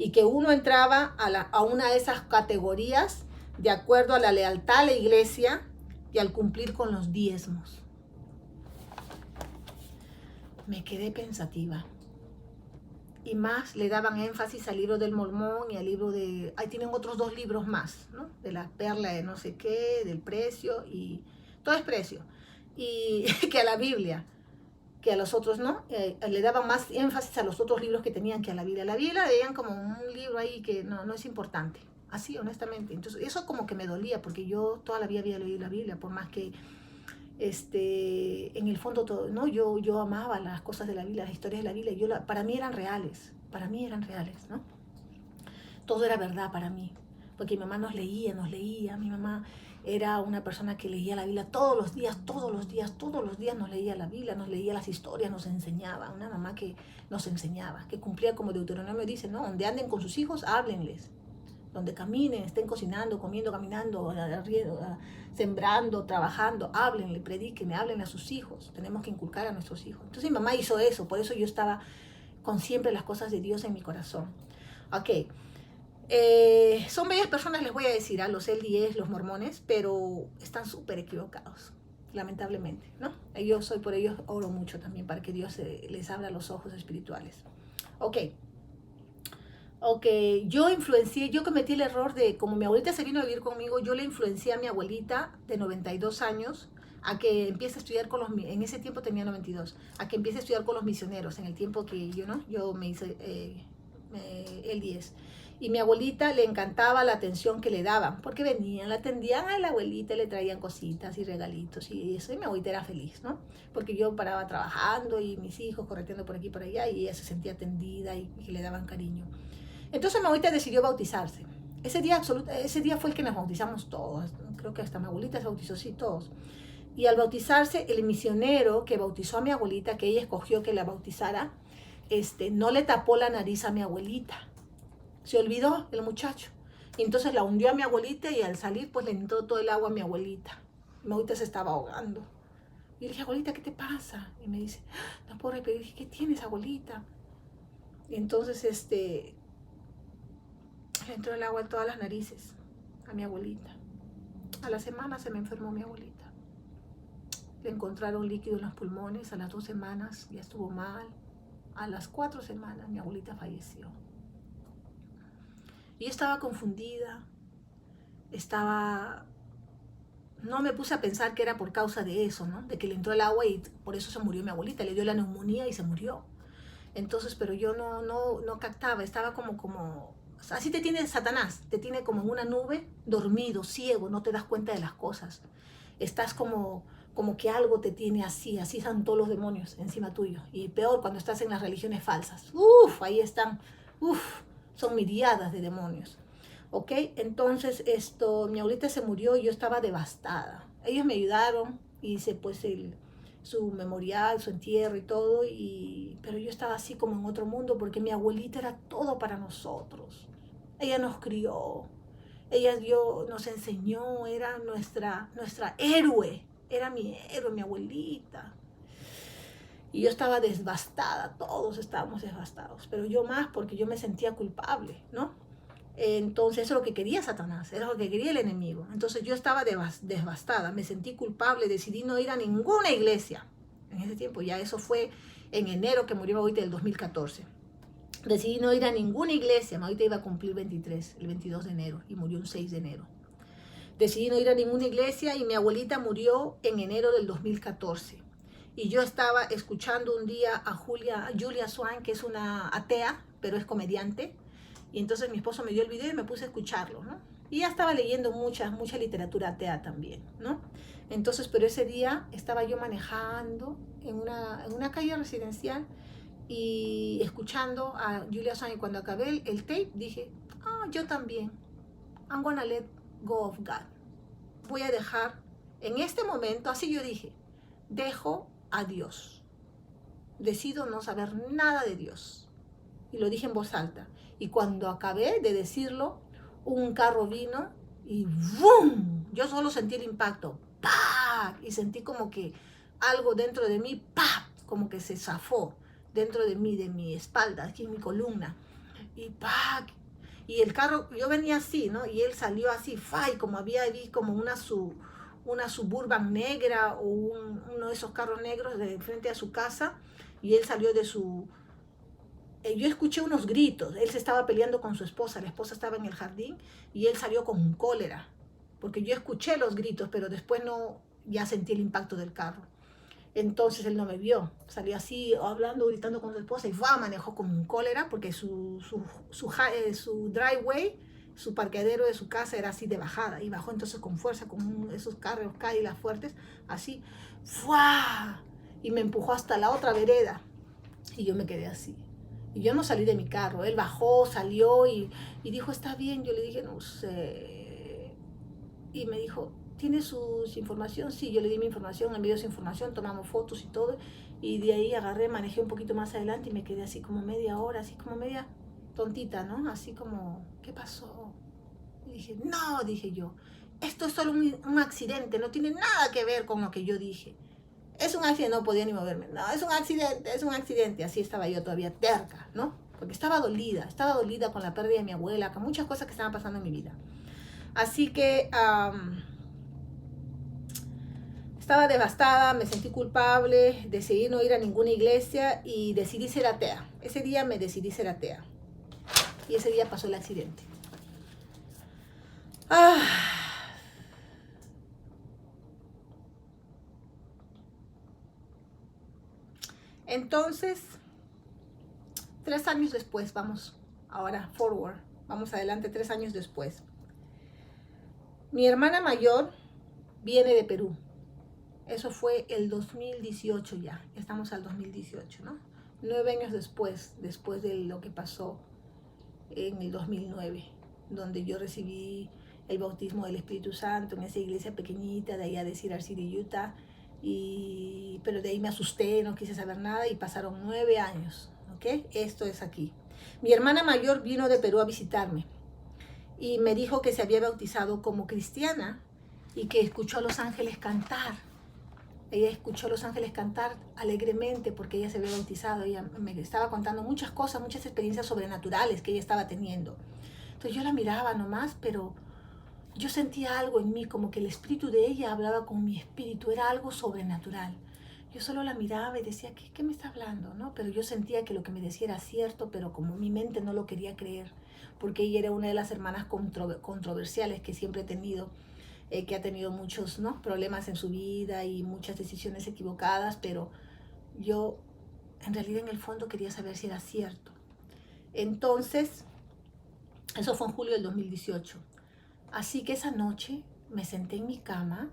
y que uno entraba a una de esas categorías de acuerdo a la lealtad a la iglesia y al cumplir con los diezmos. Me quedé pensativa. Y más le daban énfasis al libro del Mormón y al libro de... Ahí tienen otros 2 libros más, ¿no? De la perla de no sé qué, del precio, y todo es precio. Y que a la Biblia, que a los otros no, le daban más énfasis a los otros libros que tenían que a la Biblia. La Biblia veían como un libro ahí que no es importante, así honestamente. Entonces eso como que me dolía, porque yo toda la vida había leído la Biblia, por más que en el fondo todo, ¿no? Yo amaba las cosas de la Biblia, las historias de la Biblia, para mí eran reales, ¿no? Todo era verdad para mí, porque mi mamá nos leía, mi mamá era una persona que leía la Biblia todos los días nos leía la Biblia, nos leía las historias, nos enseñaba, una mamá que nos enseñaba, que cumplía como Deuteronomio dice, ¿no? Donde anden con sus hijos, háblenles. Donde caminen, estén cocinando, comiendo, caminando, sembrando, trabajando, háblenle, predíquenle, háblenle a sus hijos. Tenemos que inculcar a nuestros hijos. Entonces mi mamá hizo eso, por eso yo estaba con siempre las cosas de Dios en mi corazón. Ok. Son bellas personas, les voy a decir, a los LDS, los mormones, pero están súper equivocados, lamentablemente, ¿no? Por ellos oro mucho también, para que Dios les abra los ojos espirituales. Ok, yo cometí el error de, como mi abuelita se vino a vivir conmigo, yo le influencié a mi abuelita de 92 años a que empiece a estudiar en ese tiempo tenía 92, a que empiece a estudiar con los misioneros, en el tiempo que yo me hice el 10. Y mi abuelita le encantaba la atención que le daban, porque venían, la atendían a la abuelita, le traían cositas y regalitos y eso, y mi abuelita era feliz, ¿no? Porque yo paraba trabajando y mis hijos correteando por aquí y por allá, y ella se sentía atendida y que le daban cariño. Entonces mi abuelita decidió bautizarse. Ese día fue el que nos bautizamos todos, creo que hasta mi abuelita se bautizó, sí, todos. Y al bautizarse, el misionero que bautizó a mi abuelita, que ella escogió que la bautizara, no le tapó la nariz a mi abuelita. Se olvidó el muchacho. Y entonces la hundió a mi abuelita, y al salir pues le entró todo el agua a mi abuelita. Mi abuelita se estaba ahogando. Y le dije, abuelita, ¿qué te pasa? Y me dice, no puedo respirar. Y dije, ¿qué tienes, abuelita? Y entonces le entró el agua en todas las narices a mi abuelita. A la semana se me enfermó mi abuelita. Le encontraron líquido en los pulmones. A las 2 semanas ya estuvo mal. A las 4 semanas mi abuelita falleció. Y yo estaba confundida, no me puse a pensar que era por causa de eso, ¿no? De que le entró el agua y por eso se murió mi abuelita, le dio la neumonía y se murió. Entonces, pero yo no captaba, estaba como, así te tiene Satanás, te tiene como en una nube, dormido, ciego, no te das cuenta de las cosas. Estás como que algo te tiene así están todos los demonios encima tuyo. Y peor cuando estás en las religiones falsas. Ahí están, son miriadas de demonios. ¿Ok? Entonces mi abuelita se murió y yo estaba devastada. Ellos me ayudaron, hice pues su memorial, su entierro y todo, pero yo estaba así como en otro mundo, porque mi abuelita era todo para nosotros. Ella nos crió, nos enseñó, era nuestra héroe, era mi héroe, mi abuelita. Y yo estaba devastada, todos estábamos devastados, pero yo más porque yo me sentía culpable, ¿no? Entonces eso es lo que quería Satanás, era lo que quería el enemigo. Entonces yo estaba devastada, me sentí culpable, decidí no ir a ninguna iglesia en ese tiempo. Ya eso fue en enero, que murió ahorita, del 2014. Decidí no ir a ninguna iglesia. Ahorita iba a cumplir 23, el 22 de enero, y murió un 6 de enero. Decidí no ir a ninguna iglesia y mi abuelita murió en enero del 2014. Y yo estaba escuchando un día a Julia Swan, que es una atea, pero es comediante. Y entonces mi esposo me dio el video y me puse a escucharlo, ¿no? Y ya estaba leyendo mucha literatura atea también, ¿no? Entonces, pero ese día estaba yo manejando en una calle residencial y escuchando a Julia Swan. Y cuando acabé el tape dije, yo también. I'm gonna let go of God. Voy a dejar, en este momento, así yo dije, dejo a Dios. Decido no saber nada de Dios. Y lo dije en voz alta. Y cuando acabé de decirlo, un carro vino y ¡boom! Yo solo sentí el impacto. ¡Pah! Y sentí como que algo dentro de mí, ¡pah! Como que se zafó dentro de mí, de mi espalda, aquí en mi columna. Y ¡pah! Y el carro, yo venía así, ¿no? Y él salió así, ¡fa! Y como había ahí como una Suburban negra o uno de esos carros negros de frente a su casa, y él salió de su... yo escuché unos gritos, él se estaba peleando con su esposa, la esposa estaba en el jardín y él salió con un cólera, porque yo escuché los gritos, pero después no, ya sentí el impacto del carro. Entonces él no me vio, salió así hablando, gritando con su esposa y manejó con un cólera porque su driveway, su parqueadero de su casa era así de bajada y bajó entonces con fuerza, con esos carros Cadillac fuertes, así, ¡fua! Y me empujó hasta la otra vereda y yo me quedé así. Y yo no salí de mi carro, él bajó, salió y dijo, está bien. Yo le dije, no sé. Y me dijo, ¿tiene su información? Sí, yo le di mi información, envió su información, tomamos fotos y todo. Y de ahí agarré, manejé un poquito más adelante y me quedé así como media hora, así como media tontita, ¿no? Así como, ¿qué pasó? Y dije, no, dije yo, esto es solo un accidente, no tiene nada que ver con lo que yo dije. Es un accidente, no podía ni moverme. No, es un accidente. Así estaba yo todavía terca, ¿no? Porque estaba dolida con la pérdida de mi abuela, con muchas cosas que estaban pasando en mi vida. Así que estaba devastada, me sentí culpable, decidí no ir a ninguna iglesia y decidí ser atea. Ese día me decidí ser atea. Y ese día pasó el accidente. Entonces, 3 años después, vamos ahora forward, vamos adelante 3 años después. Mi hermana mayor viene de Perú. Eso fue el 2018 ya. Estamos al 2018, ¿no? 9 años después de lo que pasó en el 2009, donde yo recibí el bautismo del Espíritu Santo en esa iglesia pequeñita de allá de Cedar City, Utah. Pero de ahí me asusté, no quise saber nada y pasaron 9 años, ¿ok? Esto es aquí. Mi hermana mayor vino de Perú a visitarme y me dijo que se había bautizado como cristiana y que escuchó a los ángeles cantar. Ella escuchó a los ángeles cantar alegremente porque ella se había bautizado. Ella me estaba contando muchas cosas, muchas experiencias sobrenaturales que ella estaba teniendo. Entonces yo la miraba nomás, pero yo sentía algo en mí, como que el espíritu de ella hablaba con mi espíritu, era algo sobrenatural. Yo solo la miraba y decía, ¿qué me está hablando? ¿No? Pero yo sentía que lo que me decía era cierto, pero como mi mente no lo quería creer, porque ella era una de las hermanas controversiales que siempre he tenido, que ha tenido muchos, ¿no?, problemas en su vida y muchas decisiones equivocadas, pero yo en realidad en el fondo quería saber si era cierto. Entonces, eso fue en julio del 2018. Así que esa noche me senté en mi cama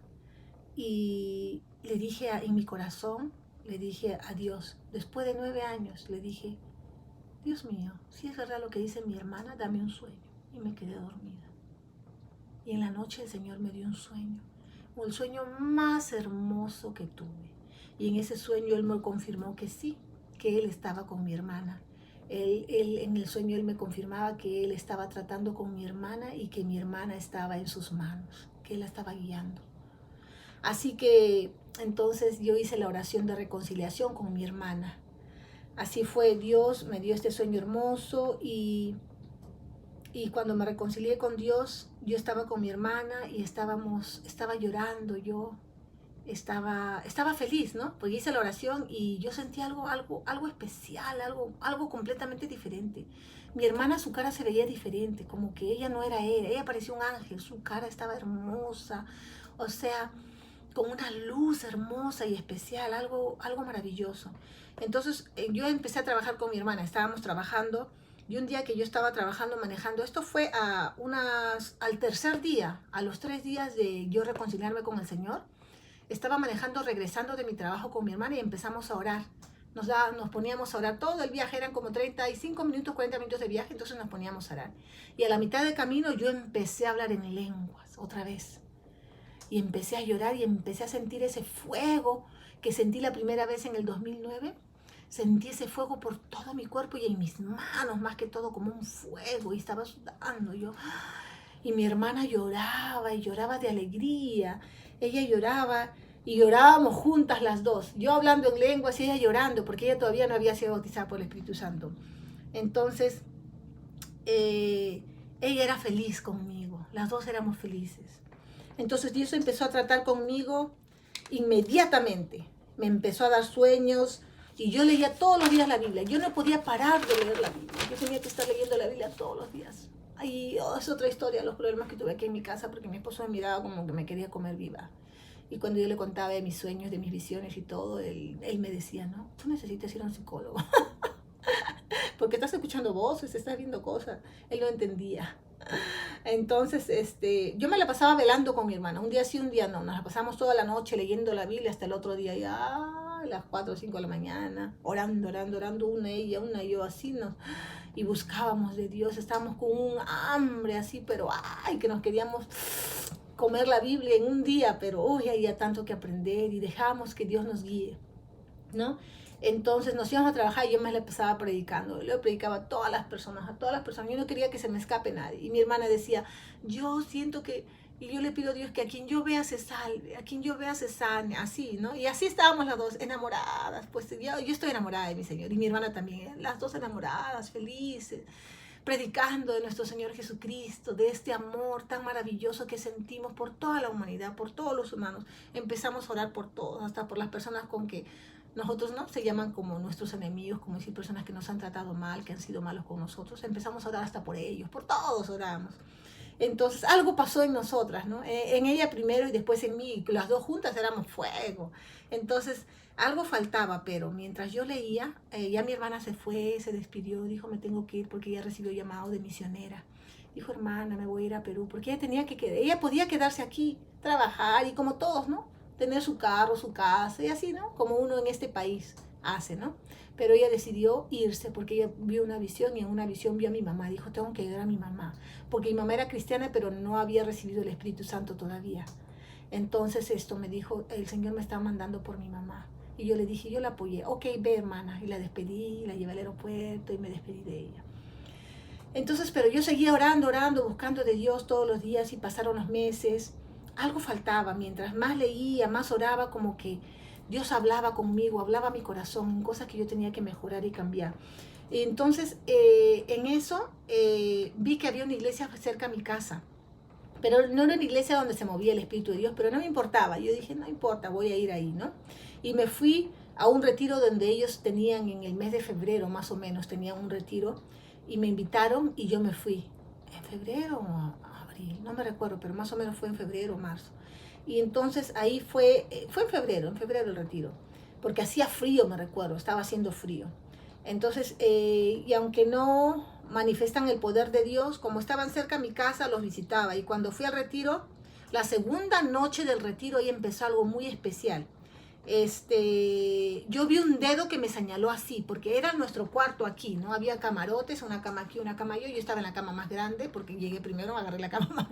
y le dije en mi corazón, le dije a Dios, después de 9 años, le dije, Dios mío, si es verdad lo que dice mi hermana, dame un sueño. Y me quedé dormida. Y en la noche el Señor me dio un sueño, el sueño más hermoso que tuve. Y en ese sueño Él me confirmó que sí, que Él estaba con mi hermana. En el sueño Él me confirmaba que Él estaba tratando con mi hermana y que mi hermana estaba en sus manos, que Él la estaba guiando. Así que entonces yo hice la oración de reconciliación con mi hermana. Así fue, Dios me dio este sueño hermoso y cuando me reconcilié con Dios, yo estaba con mi hermana y estaba llorando yo. estaba feliz, ¿no? Porque hice la oración y yo sentí algo especial, algo completamente diferente. Mi hermana, su cara se veía diferente, como que ella no era ella parecía un ángel, su cara estaba hermosa, o sea, con una luz hermosa y especial, algo maravilloso. Entonces yo empecé a trabajar con mi hermana, estábamos trabajando, y un día que yo estaba trabajando, manejando, esto fue al tercer día, a los 3 días de yo reconciliarme con el Señor, estaba manejando, regresando de mi trabajo con mi hermana y empezamos a orar. Nos poníamos a orar todo el viaje, eran como 35 minutos, 40 minutos de viaje, entonces nos poníamos a orar. Y a la mitad del camino yo empecé a hablar en lenguas, otra vez. Y empecé a llorar y empecé a sentir ese fuego que sentí la primera vez en el 2009. Sentí ese fuego por todo mi cuerpo y en mis manos, más que todo como un fuego, y estaba sudando yo. Y mi hermana lloraba y lloraba de alegría. Ella lloraba y llorábamos juntas las dos. Yo hablando en lenguas y ella llorando, porque ella todavía no había sido bautizada por el Espíritu Santo. Entonces, ella era feliz conmigo. Las dos éramos felices. Entonces Dios empezó a tratar conmigo inmediatamente. Me empezó a dar sueños y yo leía todos los días la Biblia. Yo no podía parar de leer la Biblia. Yo tenía que estar leyendo la Biblia todos los días. Ahí es otra historia, los problemas que tuve aquí en mi casa, porque mi esposo me miraba como que me quería comer viva. Y cuando yo le contaba de mis sueños, de mis visiones y todo, él me decía, no, tú necesitas ir a un psicólogo. Porque estás escuchando voces, estás viendo cosas. Él no entendía. Entonces, yo me la pasaba velando con mi hermana. Un día sí, un día no. Nos la pasamos toda la noche leyendo la Biblia hasta el otro día ya a las 4 o 5 de la mañana, orando, una ella, una yo, así nos... Y buscábamos de Dios, estábamos con un hambre así, pero ay, que nos queríamos comer la Biblia en un día, pero uy, había tanto que aprender y dejábamos que Dios nos guíe, ¿no? Entonces nos íbamos a trabajar y yo me la pasaba predicando. Yo predicaba a todas las personas, Yo no quería que se me escape nadie. Y mi hermana decía, yo siento que, y yo le pido a Dios que a quien yo vea se salve, a quien yo vea se sane, así, ¿no? Y así estábamos las dos, enamoradas. Pues yo estoy enamorada de mi Señor y mi hermana también, las dos enamoradas, felices, predicando de nuestro Señor Jesucristo, de este amor tan maravilloso que sentimos por toda la humanidad, por todos los humanos. Empezamos a orar por todos, hasta por las personas con que nosotros, ¿no? Se llaman como nuestros enemigos, como decir, personas que nos han tratado mal, que han sido malos con nosotros. Empezamos a orar hasta por ellos, por todos oramos. Entonces algo pasó en nosotras, ¿no? En ella primero y después en mí, las dos juntas éramos fuego. Entonces algo faltaba, pero mientras yo leía, ya mi hermana se fue, se despidió, dijo, me tengo que ir porque ella recibió llamado de misionera. Dijo, hermana, me voy a ir a Perú, porque ella tenía que quedar, ella podía quedarse aquí, trabajar y como todos, ¿no? Tener su carro, su casa y así, ¿no? Como uno en este país hace, ¿no? Pero ella decidió irse porque ella vio una visión y en una visión vio a mi mamá. Dijo, tengo que ir a mi mamá. Porque mi mamá era cristiana, pero no había recibido el Espíritu Santo todavía. Entonces me dijo, el Señor me está mandando por mi mamá. Y yo le dije, yo la apoyé. Ok, ve hermana. Y la despedí, la llevé al aeropuerto y me despedí de ella. Entonces, pero yo seguía orando, buscando de Dios todos los días y pasaron los meses. Algo faltaba. Mientras más leía, más oraba, como que Dios hablaba conmigo, hablaba a mi corazón, cosas que yo tenía que mejorar y cambiar. Entonces, en eso vi que había una iglesia cerca a mi casa, pero no era una iglesia donde se movía el Espíritu de Dios, pero no me importaba. Yo dije, no importa, voy a ir ahí, ¿no? Y me fui a un retiro donde ellos tenían en el mes de febrero, más o menos, tenían un retiro, y me invitaron y yo me fui. ¿En febrero o abril? No me recuerdo, pero más o menos fue en febrero o marzo. Y entonces ahí fue en febrero el retiro, porque hacía frío, me recuerdo, estaba haciendo frío. Entonces, y aunque no manifiestan el poder de Dios, como estaban cerca de mi casa, los visitaba. Y cuando fui al retiro, la segunda noche del retiro, ahí empezó algo muy especial. Yo vi un dedo que me señaló así, porque era nuestro cuarto aquí, ¿no? Había camarotes, una cama aquí, una cama yo estaba en la cama más grande, porque llegué primero, agarré la cama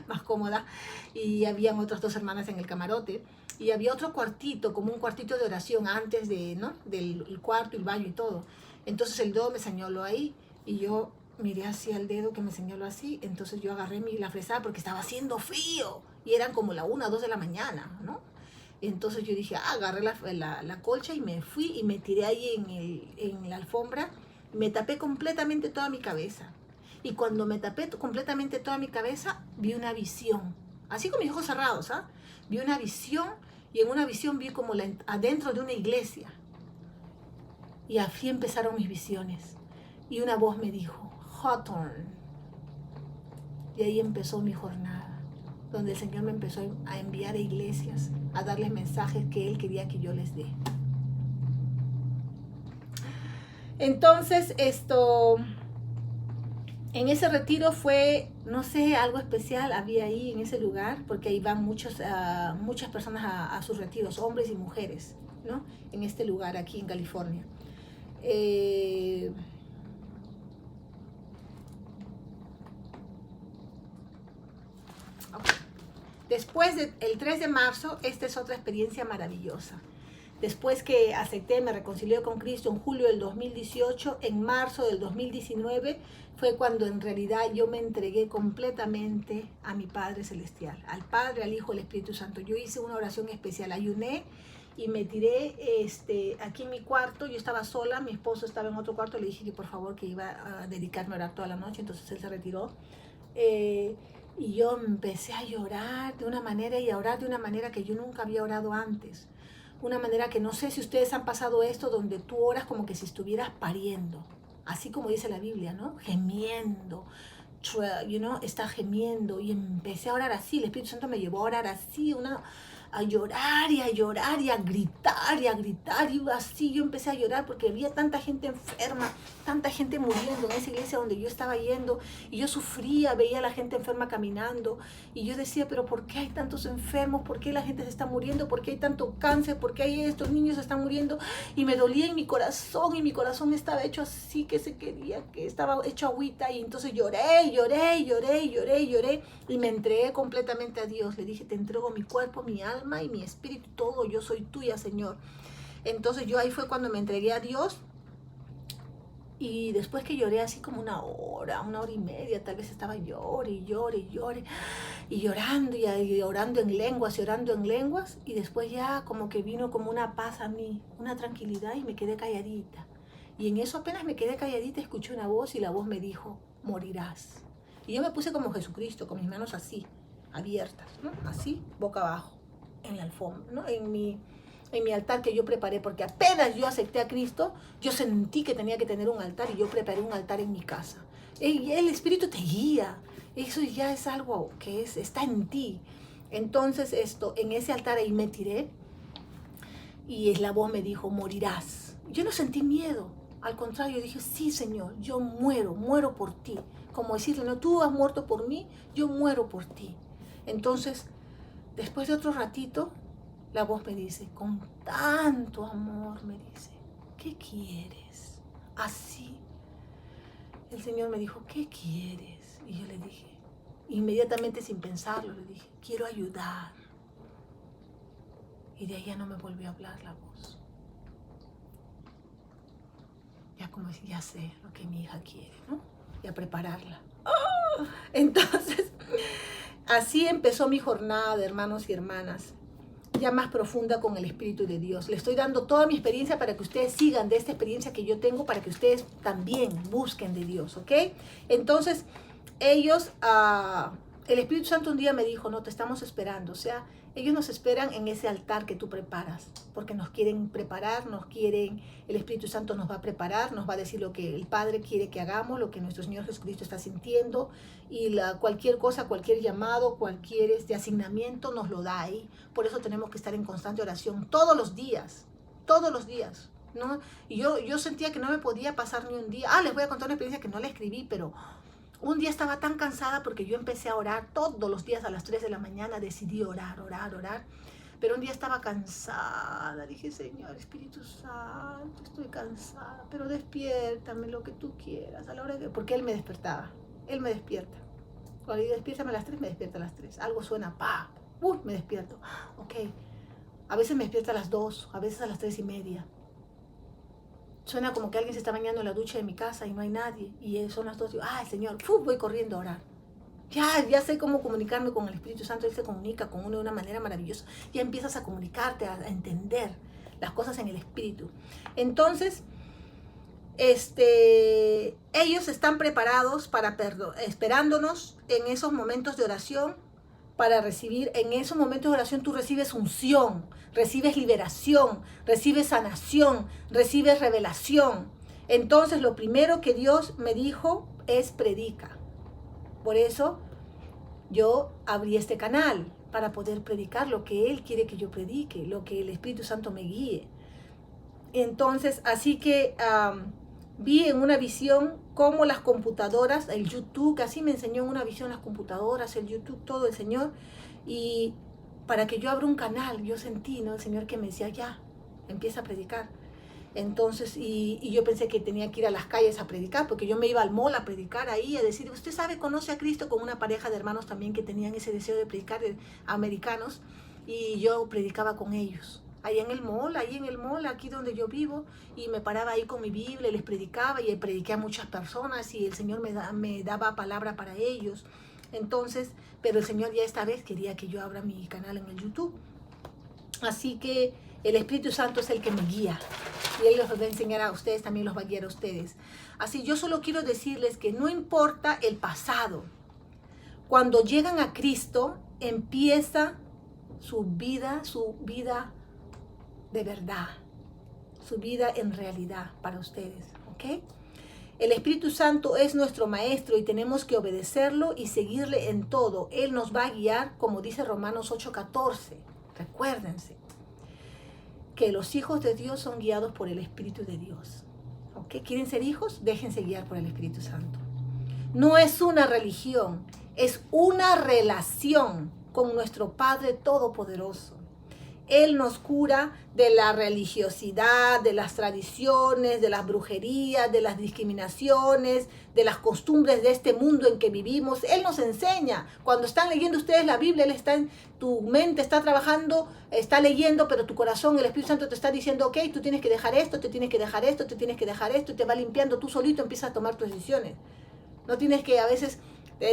más cómoda, y habían otras dos hermanas en el camarote, y había otro cuartito, como un cuartito de oración antes de, ¿no? Del cuarto, el baño y todo. Entonces el dedo me señaló ahí, y yo miré hacia el dedo que me señaló así, entonces yo agarré la fresada porque estaba haciendo frío, y eran como la 1 o 2 de la mañana, ¿no? Entonces yo dije, agarré la colcha y me fui y me tiré ahí en la alfombra. Me tapé completamente toda mi cabeza. Y cuando me tapé completamente toda mi cabeza, vi una visión. Así con mis ojos cerrados, ¿ah? Vi una visión y en una visión vi como adentro de una iglesia. Y así empezaron mis visiones. Y una voz me dijo, Hawthorne. Y ahí empezó mi jornada, donde el Señor me empezó a enviar a iglesias, a darles mensajes que Él quería que yo les dé. Entonces, en ese retiro fue, no sé, algo especial había ahí en ese lugar, porque ahí van muchas personas a sus retiros, hombres y mujeres, ¿no? En este lugar, aquí en California. Después del 3 de marzo, esta es otra experiencia maravillosa. Después que acepté, me reconcilié con Cristo en julio del 2018, en marzo del 2019 fue cuando en realidad yo me entregué completamente a mi Padre Celestial, al Padre, al Hijo, al Espíritu Santo. Yo hice una oración especial, ayuné y me tiré aquí en mi cuarto. Yo estaba sola, mi esposo estaba en otro cuarto, le dije que por favor que iba a dedicarme a orar toda la noche, entonces él se retiró. Y yo empecé a llorar de una manera y a orar de una manera que yo nunca había orado antes. Una manera que no sé si ustedes han pasado esto, donde tú oras como que si estuvieras pariendo. Así como dice la Biblia, ¿no? Gemiendo, está gemiendo. Y empecé a orar así, el Espíritu Santo me llevó a orar así, a llorar y a llorar y a gritar y a gritar. Y así yo empecé a llorar porque había tanta gente enferma, tanta gente muriendo en esa iglesia donde yo estaba yendo. Y yo sufría, veía a la gente enferma caminando. Y yo decía, pero ¿por qué hay tantos enfermos? ¿Por qué la gente se está muriendo? ¿Por qué hay tanto cáncer? ¿Por qué estos niños se están muriendo? Y me dolía en mi corazón, y mi corazón estaba hecho así, que se quería, que estaba hecho agüita. Y entonces lloré. Y me entregué completamente a Dios. Le dije, te entrego mi cuerpo, mi alma y mi espíritu, todo. Yo soy tuya, Señor. Entonces yo ahí fue cuando me entregué a Dios. Y después que lloré así como una hora y media, tal vez estaba llore, y llorando y orando en lenguas, y después ya como que vino como una paz a mí, una tranquilidad, y me quedé calladita. Y en eso apenas me quedé calladita, escuché una voz y la voz me dijo, morirás. Y yo me puse como Jesucristo, con mis manos así, abiertas, ¿no? Así, boca abajo, en la alfombra, ¿no? En mi altar que yo preparé, porque apenas yo acepté a Cristo, yo sentí que tenía que tener un altar, y yo preparé un altar en mi casa. Y el Espíritu te guía, eso ya es algo que está en ti. Entonces en ese altar ahí me tiré, y la voz me dijo, morirás. Yo no sentí miedo, al contrario, dije, sí, Señor, yo muero por ti. Como decirle, no, tú has muerto por mí, yo muero por ti. Entonces, después de otro ratito, la voz me dice, con tanto amor, me dice, ¿qué quieres? Así. El Señor me dijo, ¿qué quieres? Y yo le dije, inmediatamente sin pensarlo, le dije, quiero ayudar. Y de ahí ya no me volvió a hablar la voz. Ya como decir, ya sé lo que mi hija quiere, ¿no? Y a prepararla. ¡Oh! Entonces, así empezó mi jornada de hermanos y hermanas, ya más profunda con el Espíritu de Dios. Le estoy dando toda mi experiencia para que ustedes sigan de esta experiencia que yo tengo, para que ustedes también busquen de Dios, ¿ok? Entonces, ellos, el Espíritu Santo un día me dijo, no, te estamos esperando. O sea, ellos nos esperan en ese altar que tú preparas, porque nos quieren preparar, el Espíritu Santo nos va a preparar, nos va a decir lo que el Padre quiere que hagamos, lo que nuestro Señor Jesucristo está sintiendo, y cualquier cosa, cualquier llamado, cualquier asignamiento nos lo da ahí. Por eso tenemos que estar en constante oración todos los días, ¿no? Y yo sentía que no me podía pasar ni un día. Les voy a contar una experiencia que no la escribí, pero un día estaba tan cansada porque yo empecé a orar todos los días a las 3 de la mañana, decidí orar. Pero un día estaba cansada, dije, Señor Espíritu Santo, estoy cansada, pero despiértame lo que tú quieras, a la hora que... Porque Él me despertaba, Él me despierta. Cuando digo despiértame a las 3, me despierta a las 3. Algo suena, me despierto. Ok, a veces me despierta a las 2, a veces a las 3:30. Suena como que alguien se está bañando en la ducha de mi casa y no hay nadie. Y son las 2 y digo, Señor, voy corriendo a orar. Ya sé cómo comunicarme con el Espíritu Santo. Él se comunica con uno de una manera maravillosa. Ya empiezas a comunicarte, a entender las cosas en el Espíritu. Entonces, ellos están preparados esperándonos en esos momentos de oración, para recibir, en esos momentos de oración tú recibes unción, recibes liberación, recibes sanación, recibes revelación. Entonces lo primero que Dios me dijo es predica. Por eso yo abrí este canal para poder predicar lo que Él quiere que yo predique, lo que el Espíritu Santo me guíe. Entonces, así que vi en una visión cómo las computadoras, el YouTube, que así me enseñó en una visión las computadoras, el YouTube, todo el Señor. Y para que yo abra un canal, yo sentí, ¿no? El Señor que me decía, ya, empieza a predicar. Entonces, y yo pensé que tenía que ir a las calles a predicar, porque yo me iba al mall a predicar ahí, a decir, usted sabe, conoce a Cristo, con una pareja de hermanos también que tenían ese deseo de predicar, americanos, y yo predicaba con ellos. Ahí en el mall, aquí donde yo vivo, y me paraba ahí con mi Biblia, les predicaba, y prediqué a muchas personas, y el Señor me daba palabra para ellos. Entonces, pero el Señor ya esta vez quería que yo abra mi canal en el YouTube. Así que el Espíritu Santo es el que me guía, y Él los va a enseñar a ustedes, también los va a guiar a ustedes. Así, yo solo quiero decirles que no importa el pasado, cuando llegan a Cristo, empieza su vida de verdad, su vida en realidad para ustedes, ¿ok? El Espíritu Santo es nuestro maestro y tenemos que obedecerlo y seguirle en todo. Él nos va a guiar, como dice Romanos 8:14. Recuérdense que los hijos de Dios son guiados por el Espíritu de Dios, ¿ok? ¿Quieren ser hijos? Déjense guiar por el Espíritu Santo. No es una religión, es una relación con nuestro Padre Todopoderoso. Él nos cura de la religiosidad, de las tradiciones, de las brujerías, de las discriminaciones, de las costumbres de este mundo en que vivimos. Él nos enseña. Cuando están leyendo ustedes la Biblia, Él está en tu mente, está trabajando, está leyendo, pero tu corazón, el Espíritu Santo te está diciendo, ok, tú tienes que dejar esto, te tienes que dejar esto, te tienes que dejar esto, y te va limpiando. Tú solito empiezas a tomar tus decisiones. No tienes que a veces...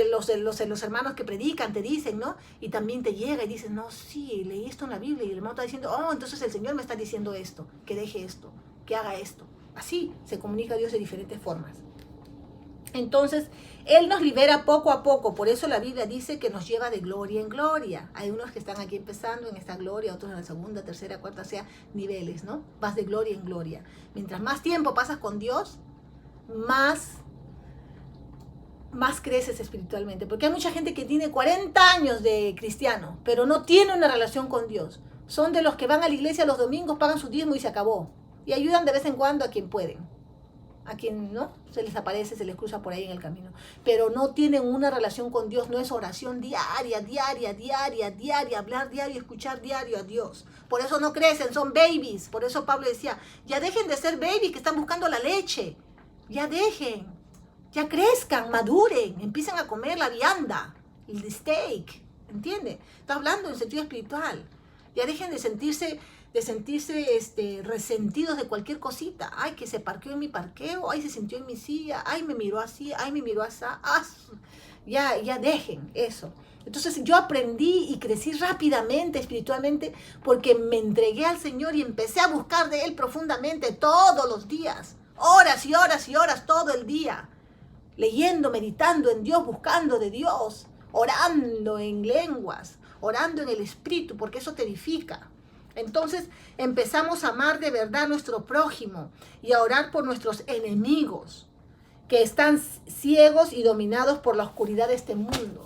Los hermanos que predican te dicen, ¿no? Y también te llega y dices, no, sí, leí esto en la Biblia, y el hermano está diciendo, oh, entonces el Señor me está diciendo esto, que deje esto, que haga esto. Así se comunica a Dios de diferentes formas. Entonces, Él nos libera poco a poco, por eso la Biblia dice que nos lleva de gloria en gloria. Hay unos que están aquí empezando en esta gloria, otros en la segunda, tercera, cuarta, sea niveles, ¿no? Vas de gloria en gloria. Mientras más tiempo pasas con Dios, más creces espiritualmente, porque hay mucha gente que tiene 40 años de cristiano, pero no tiene una relación con Dios. Son de los que van a la iglesia los domingos, pagan su diezmo y se acabó, y ayudan de vez en cuando a quien pueden, a quien no, se les aparece, se les cruza por ahí en el camino, pero no tienen una relación con Dios. No es oración diaria, hablar diario, escuchar diario a Dios. Por eso no crecen, son babies. Por eso Pablo decía, ya dejen de ser babies que están buscando la leche, ya dejen. Ya crezcan, maduren, empiecen a comer la vianda, el steak, ¿entiende? Está hablando en sentido espiritual. Ya dejen de sentirse resentidos de cualquier cosita. Ay, que se parqueó en mi parqueo, ay, se sintió en mi silla, ay, me miró así, ay, me miró así. Ya dejen eso. Entonces yo aprendí y crecí rápidamente espiritualmente porque me entregué al Señor y empecé a buscar de Él profundamente todos los días. Horas y horas y horas todo el día. Leyendo, meditando en Dios, buscando de Dios, orando en lenguas, orando en el Espíritu, porque eso te edifica. Entonces empezamos a amar de verdad a nuestro prójimo y a orar por nuestros enemigos que están ciegos y dominados por la oscuridad de este mundo.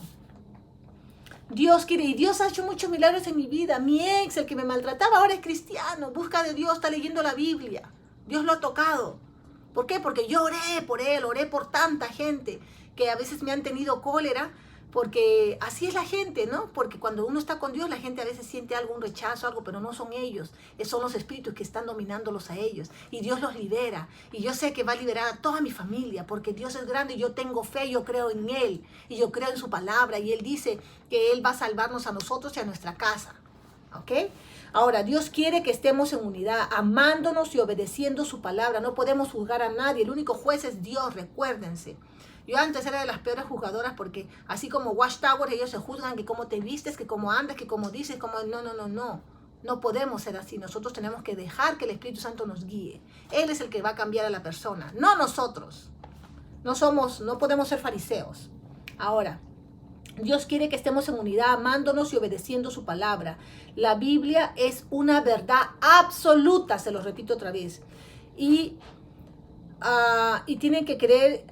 Dios quiere, y Dios ha hecho muchos milagros en mi vida. Mi ex, el que me maltrataba, ahora es cristiano, busca de Dios, está leyendo la Biblia. Dios lo ha tocado. ¿Por qué? Porque yo oré por él, oré por tanta gente que a veces me han tenido cólera, porque así es la gente, ¿no? Porque cuando uno está con Dios, la gente a veces siente algún rechazo, algo, pero no son ellos, son los espíritus que están dominándolos a ellos, y Dios los libera, y yo sé que va a liberar a toda mi familia, porque Dios es grande, y yo tengo fe, yo creo en Él, y yo creo en su palabra, y Él dice que Él va a salvarnos a nosotros y a nuestra casa, ¿ok? Ahora, Dios quiere que estemos en unidad, amándonos y obedeciendo su palabra. No podemos juzgar a nadie. El único juez es Dios, recuérdense. Yo antes era de las peores juzgadoras porque así como Watchtower, ellos se juzgan que cómo te vistes, que cómo andas, que cómo dices, como no. No podemos ser así. Nosotros tenemos que dejar que el Espíritu Santo nos guíe. Él es el que va a cambiar a la persona, no nosotros. No podemos ser fariseos. Ahora, Dios quiere que estemos en unidad, amándonos y obedeciendo su palabra. La Biblia es una verdad absoluta, se lo repito otra vez. Y tienen que creer,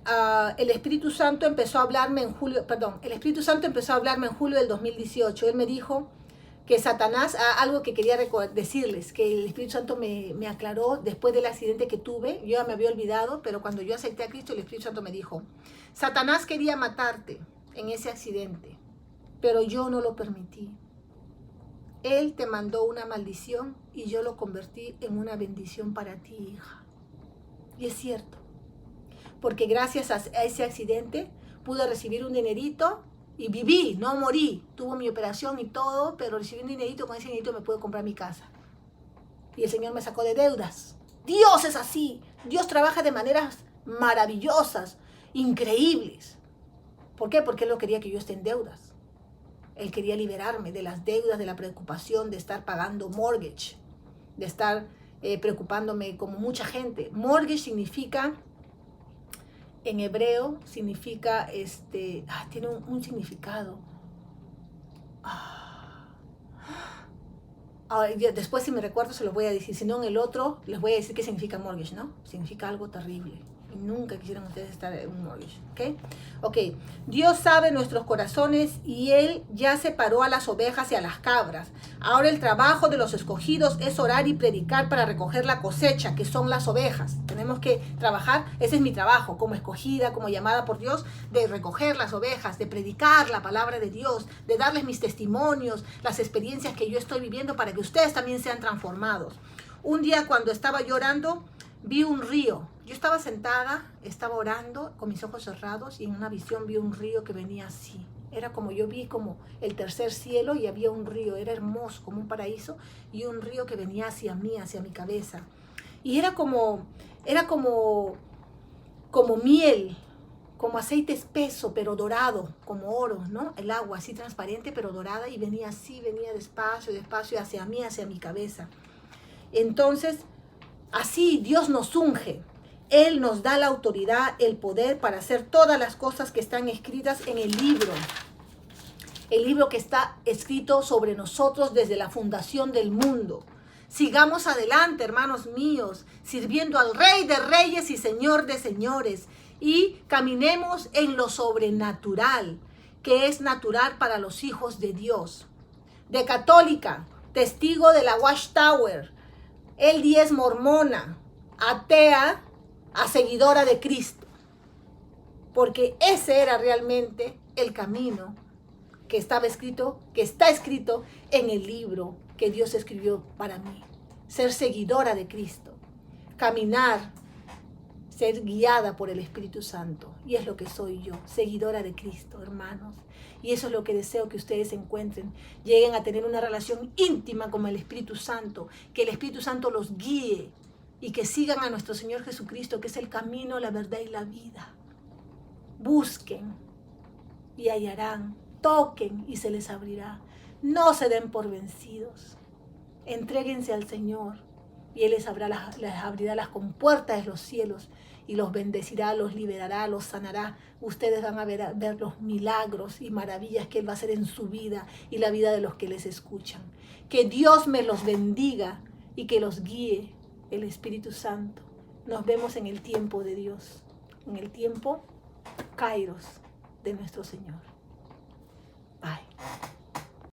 el Espíritu Santo empezó a hablarme en julio, el Espíritu Santo empezó a hablarme en julio del 2018. Él me dijo que Satanás, algo que quería decirles, que el Espíritu Santo me aclaró después del accidente que tuve. Yo ya me había olvidado, pero cuando yo acepté a Cristo, el Espíritu Santo me dijo, Satanás quería matarte en ese accidente, pero yo no lo permití. Él te mandó una maldición y yo lo convertí en una bendición para ti, hija. Y es cierto, porque gracias a ese accidente pude recibir un dinerito y viví, no morí. Tuvo mi operación y todo, pero recibí un dinerito, con ese dinerito me pude comprar mi casa. Y el Señor me sacó de deudas. Dios es así. Dios trabaja de maneras maravillosas, increíbles. ¿Por qué? Porque Él no quería que yo esté en deudas. Él quería liberarme de las deudas, de la preocupación de estar pagando mortgage, de estar preocupándome como mucha gente. Mortgage significa, en hebreo, significa, tiene un significado. Después, si me recuerdo, se los voy a decir. Si no, en el otro, les voy a decir qué significa mortgage, ¿no? Significa algo terrible. Y nunca quisieran ustedes estar en un mortgage, ¿ok? Ok, Dios sabe nuestros corazones y Él ya separó a las ovejas y a las cabras. Ahora el trabajo de los escogidos es orar y predicar para recoger la cosecha, que son las ovejas. Tenemos que trabajar, ese es mi trabajo, como escogida, como llamada por Dios, de recoger las ovejas, de predicar la palabra de Dios, de darles mis testimonios, las experiencias que yo estoy viviendo para que ustedes también sean transformados. Un día cuando estaba llorando, vi un río. Yo estaba sentada, estaba orando con mis ojos cerrados y en una visión vi un río que venía así. Era como yo vi como el tercer cielo y había un río, era hermoso, como un paraíso, y un río que venía hacia mí, hacia mi cabeza. Y era como miel, como aceite espeso, pero dorado, como oro, ¿no? El agua así transparente, pero dorada, y venía así, venía despacio, despacio hacia mí, hacia mi cabeza. Entonces, así Dios nos unge. Él nos da la autoridad, el poder para hacer todas las cosas que están escritas en el libro. El libro que está escrito sobre nosotros desde la fundación del mundo. Sigamos adelante, hermanos míos, sirviendo al Rey de Reyes y Señor de Señores. Y caminemos en lo sobrenatural, que es natural para los hijos de Dios. De católica, testigo de la Watchtower, el mormona, atea, a seguidora de Cristo, porque ese era realmente el camino que está escrito en el libro que Dios escribió para mí. Ser seguidora de Cristo, caminar, ser guiada por el Espíritu Santo, y es lo que soy yo, seguidora de Cristo, hermanos. Y eso es lo que deseo que ustedes encuentren, lleguen a tener una relación íntima con el Espíritu Santo, que el Espíritu Santo los guíe y que sigan a nuestro Señor Jesucristo, que es el camino, la verdad y la vida. Busquen y hallarán, toquen y se les abrirá. No se den por vencidos, entréguense al Señor y Él les abrirá las compuertas de los cielos y los bendecirá, los liberará, los sanará. Ustedes van a ver los milagros y maravillas que Él va a hacer en su vida y la vida de los que les escuchan. Que Dios me los bendiga y que los guíe el Espíritu Santo. Nos vemos en el tiempo de Dios, en el tiempo Kairos de nuestro Señor.